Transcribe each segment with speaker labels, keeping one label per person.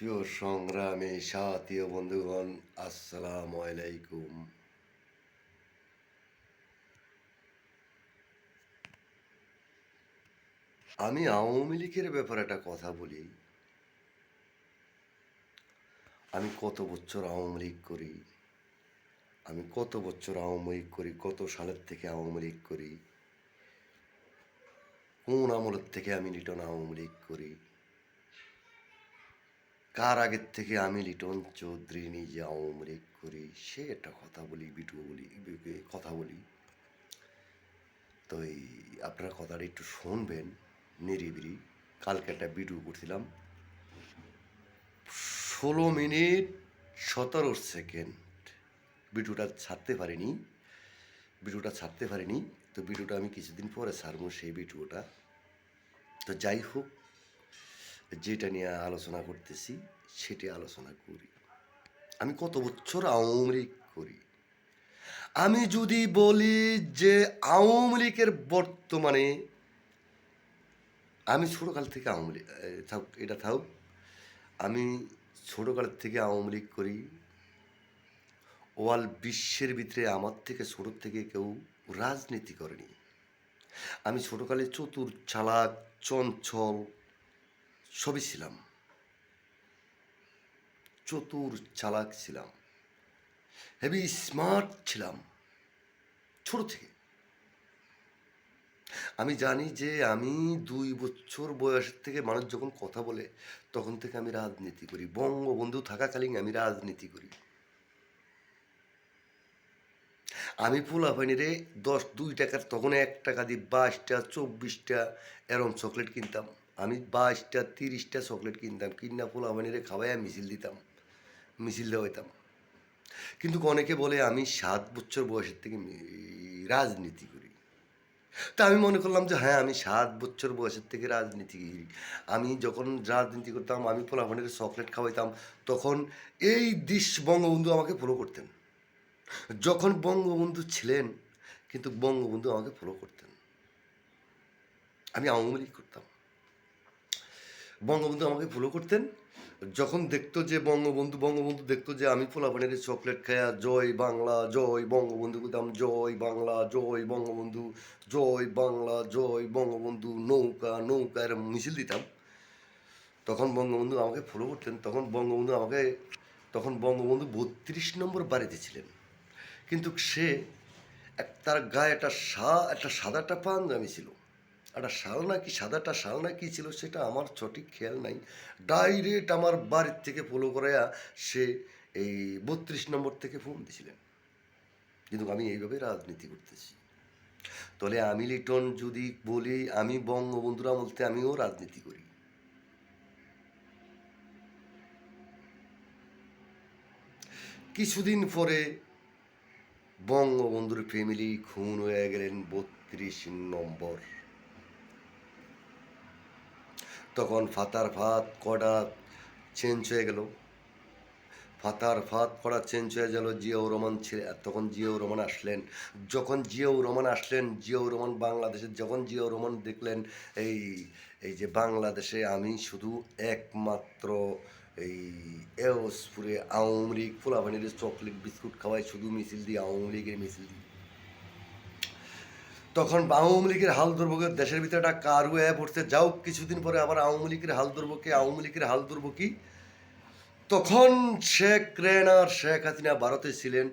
Speaker 1: প্রিয় সংগ্রামী সাথী ও বন্ধুগণ, আসসালামু আলাইকুম। আমি আওয়ামী লীগের ব্যাপারে একটা কথা বলি। আমি কত বছর আওয়ামী লীগ করি, কত সালের থেকে আওয়ামী লীগ করি, কোন আমলের থেকে আমি লিটন আওয়ামী লীগ করি, কার আগের থেকে আমি লিটন চৌধুরী নিজে আওয়ামী লীগ করি, সে একটা কথা বলি। তো আপনারা কথাটা একটু শুনবেন নিরিবিলি। কালকে একটা ভিডিও করছিলাম, 16 মিনিট 17 সেকেন্ড। ভিডিওটা ছাড়তে পারিনি। তো ভিডিওটা আমি কিছুদিন পরে ছাড়বো সেই ভিডিওটা। তো যাই হোক, যেটা নিয়ে আলোচনা করতেছি সেটি আলোচনা করি। আমি কত বছর আওয়ামী লীগ করি। আমি যদি বলি যে আওয়ামী লীগের বর্তমানে, আমি ছোটোকাল থেকে আওয়ামী লীগ থাক, আমি ছোটোকালের থেকে আওয়ামী লীগ করি। ওয়াল বিশ্বের ভিতরে আমার থেকে ছোটোর থেকে কেউ রাজনীতি করেনি। আমি ছোটোকালে চতুর, চালাক, চঞ্চল সবই ছিলাম। চতুর চালাক ছিলাম, হেভি স্মার্ট ছিলাম ছোট থেকে। আমি জানি যে আমি 2 বছর বয়সের থেকে মানুষ যখন কথা বলে তখন থেকে আমি রাজনীতি করি। বঙ্গবন্ধু থাকাকালীন আমি রাজনীতি করি। আমি পোলাপানিরে 2 টাকার, তখন 1 টাকা দিয়ে 22টা 24টা এরম চকলেট কিনতাম। আমি 22টা 30টা চকলেট কিনতাম, কিনা পোলাপানিরে খাওয়াইয়া মিছিল দেওয়াইতাম। কিন্তু অনেকে বলে আমি 7 বছর বয়সের থেকে রাজনীতি করি। তা আমি মনে করলাম যে হ্যাঁ, আমি 7 বছর বয়সের থেকে রাজনীতি করি। আমি যখন রাজনীতি করতাম, আমি পোলাপানিরে চকলেট খাওয়াইতাম, তখন এই বঙ্গবন্ধু আমাকে ফলো করতেন। যখন বঙ্গবন্ধু ছিলেন, কিন্তু বঙ্গবন্ধু আমাকে ফলো করতেন। আমি আওয়ামী লীগ করতাম, বঙ্গবন্ধু আমাকে ফলো করতেন। যখন দেখতো যে বঙ্গবন্ধু দেখতো যে আমি পোলাপানের চকলেট খায়া জয় বাংলা জয় বঙ্গবন্ধু করতাম, জয় বাংলা জয় বঙ্গবন্ধু, জয় বাংলা জয় বঙ্গবন্ধু, নৌকা নৌকা এরম মিছিল দিতাম। তখন বঙ্গবন্ধু আমাকে ফলো করতেন। তখন বঙ্গবন্ধু 32 নম্বর বাড়িতে ছিলেন। কিন্তু সে তার গায়ে একটা সাদাটা পাঞ্জাবি ছিল, একটা সাদাটা শাল না কি ছিল সেটা আমার সঠিক খেয়াল নাই। ডাইরেক্ট আমার বাড়ির থেকে ফলো করাইয়া সে এই 32 নম্বর থেকে ফোন দিছিলেন। কিন্তু আমি এইভাবে রাজনীতি করতেছি। তাহলে আমি লিটন যদি বলি, আমি বঙ্গবন্ধুর আমল থেকে আমিও রাজনীতি করি। কিছুদিন পরে বঙ্গবন্ধুর ফ্যামিলি খুন হয়ে গেলেন 32 নম্বর। তখন ফাতার ফাত কড়া চেঞ্জ হয়ে গেল। জিয়াউর রহমান ছিলেন। তখন জিয়াউর রহমান আসলেন। জিয়াউর রহমান বাংলাদেশের, যখন জিয়াউর রহমান দেখলেন এই এই যে বাংলাদেশে আমি শুধু একমাত্র এই এওসপুরে আওয়ামী লীগ ফুলাবানির চকলেট বিস্কুট খাওয়াই, শুধু মিছিল দিই, আওয়ামী লীগের মিছিল দিই। তখন আওয়ামী লীগের হাল ধরবো, দেশের ভিতরে একটা কারু হয়ে পড়ছে। যাও, কিছুদিন পরে আবার আওয়ামী লীগের হাল ধরবো কি। তখন শেখ হাসিনা ভারতে ছিলেন।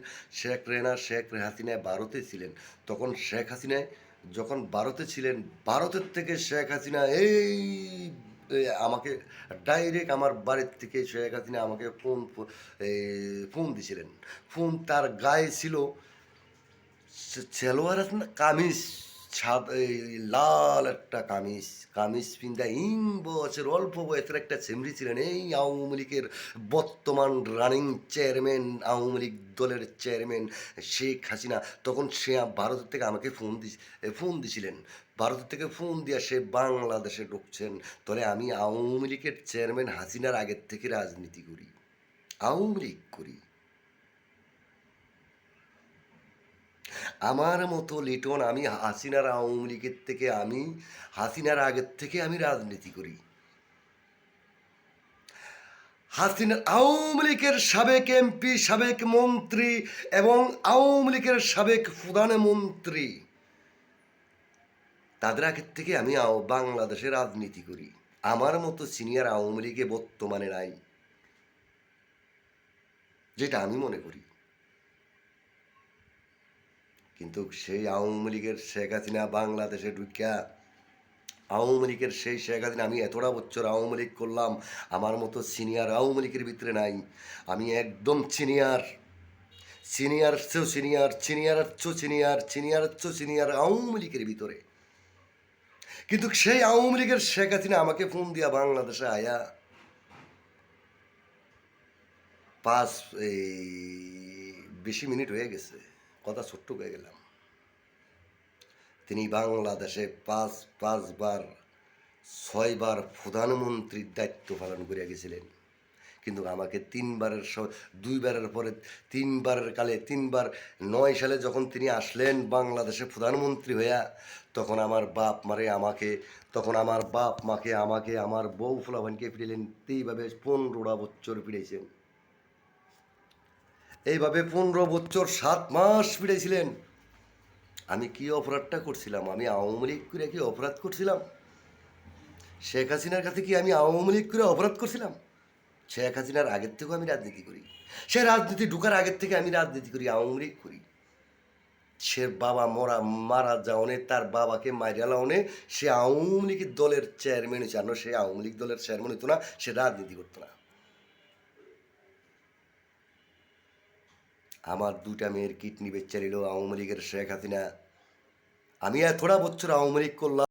Speaker 1: তখন শেখ হাসিনা যখন ভারতে ছিলেন, ভারতের থেকে শেখ হাসিনা আমাকে ডাইরেক্ট আমার বাড়ির থেকে শেখ হাসিনা আমাকে ফোন দিছিলেন। ফোন তার গায়ে ছিল সেলোয়ার আছে না, কামিজ, লাল একটা কামিজ পিন্দা বছর অল্প বয়সের একটা ছেমরি ছিলেন এই আওয়ামী লীগের বর্তমান রানিং চেয়ারম্যান, আওয়ামী লীগ দলের চেয়ারম্যান শেখ হাসিনা। তখন সে ভারতের থেকে আমাকে ফোন দিছিলেন। ভারতের থেকে ফোন দিয়ে সে বাংলাদেশে ঢুকছেন। তাহলে আমি আওয়ামী লীগের চেয়ারম্যান হাসিনার আগের থেকে রাজনীতি করি, আওয়ামী লীগ করি। আমার মতো লিটন, আমি হাসিনার আগের থেকে আমি রাজনীতি করি। হাসিনা আওয়ামী লীগের সাবেক এমপি, সাবেক মন্ত্রী এবং আওয়ামী লীগের সাবেক প্রধানমন্ত্রী, তাদের আগের থেকে আমি বাংলাদেশে রাজনীতি করি। আমার মতো সিনিয়র আওয়ামী লীগে বর্তমানে নাই, যেটা আমি মনে করি। কিন্তু সেই আওয়ামী লীগের শেখ হাসিনা বাংলাদেশে ঢুকিয়া, আওয়ামী লীগের সেই শেখ হাসিনা, আমি এতটা বছর আওয়ামী লীগ করলাম, আমার মতো সিনিয়র আওয়ামী লীগের ভিতরে নাই। আমি একদম সিনিয়র, সিনিয়র চেয়েও সিনিয়র, সিনিয়রের চেয়েও সিনিয়র, সিনিয়রের চেয়েও সিনিয়র আওয়ামী লীগের ভিতরে। কিন্তু সেই আওয়ামী লীগের শেখ হাসিনা আমাকে ফোন দিয়া বাংলাদেশে আয়া পাঁচ এই 20 মিনিট হয়ে গেছে, কথা ছোট্ট হয়ে গেলাম। তিনি বাংলাদেশে পাঁচবার 6বার প্রধানমন্ত্রীর দায়িত্ব পালন করে গেছিলেন। কিন্তু আমাকে 2বারের পরে 3বারের কালে 9 সালে যখন তিনি আসলেন বাংলাদেশে প্রধানমন্ত্রী হইয়া, তখন আমার বাপ মাকে আমাকে আমার বউ ফুলাভানকে ফিরেলেন। এইভাবে 15টা বছর ফিরেছেন। এইভাবে 15 বছর 7 মাস ফিরেছিলেন। আমি কি অপরাধটা করছিলাম? আমি আওয়ামী লীগ করে কি অপরাধ করছিলাম? শেখ হাসিনার কাছে কি আমি আওয়ামী লীগ করে অপরাধ করছিলাম? শেখ হাসিনার আগের থেকেও আমি রাজনীতি করি। সে রাজনীতি ঢুকার আগের থেকে আমি রাজনীতি করি, আওয়ামী লীগ করি। সে বাবা মারা যাওনে, তার বাবাকে মাইরা লাউনে সে আওয়ামী লীগের দলের চেয়ারম্যান হয়েছে। আর সে আওয়ামী লীগ দলের চেয়ারম্যান হতো না, সে রাজনীতি করতো না। আমার 2টা মেয়ের কিডনি বেচা নিল আওয়ামী লীগের শেখ হাসিনা। আমি এতটা বছর আওয়ামী লীগ করলাম।